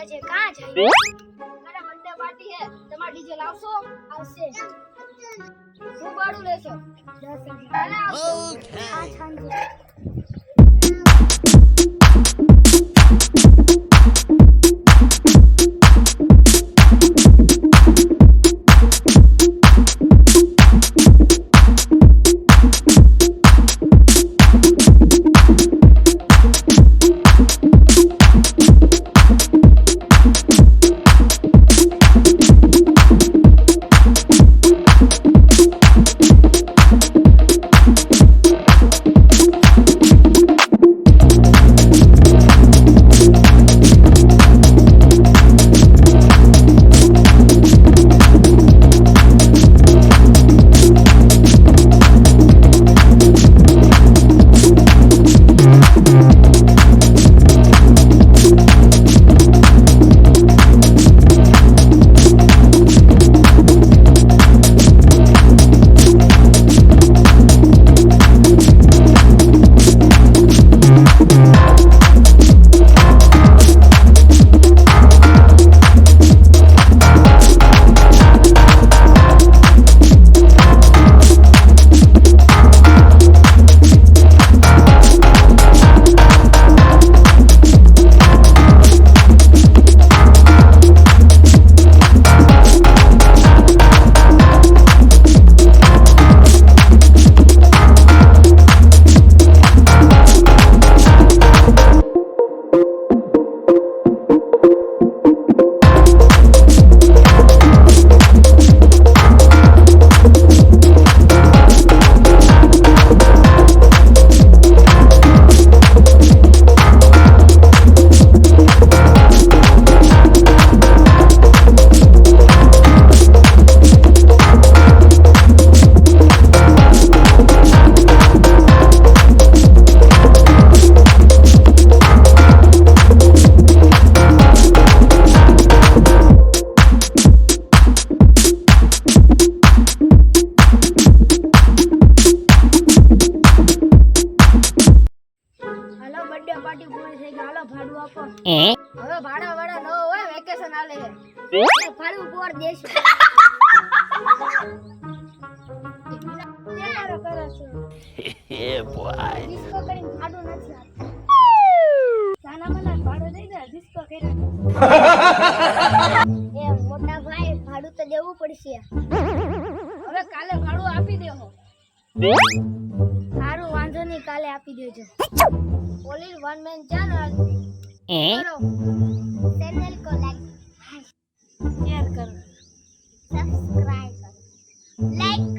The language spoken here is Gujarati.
બેઠા છે કાં જઈએ મારા બર્થડે પાર્ટી હે તમાર ડીજે લાવશો આવશે શું ભાડું લેશો 10,000 ઓકે આ છાંજો પાર્ટી પૂરી થઈ ગઈ હાલો ભાડું આપો હવે ભાડા વાળા ન હોય વેકેશન આલે હે ભાડું પોર દેશ કેમારો કરો છો એ બોય ડિસ્કો કરીને ભાડું નથી આપતા સાના મને ભાડું દઈ દે ડિસ્કો કરીને એ મોટા ભાઈ ભાડું તો દેવું પડશે હવે કાલે ભાડું આપી દેહો સારું વાંધો નહીં કાલે આપી દેજો ઓલી વન મેન ચેનલ કરો ચેનલ को लाइक शेयर करो सब्सक्राइब करो लाइक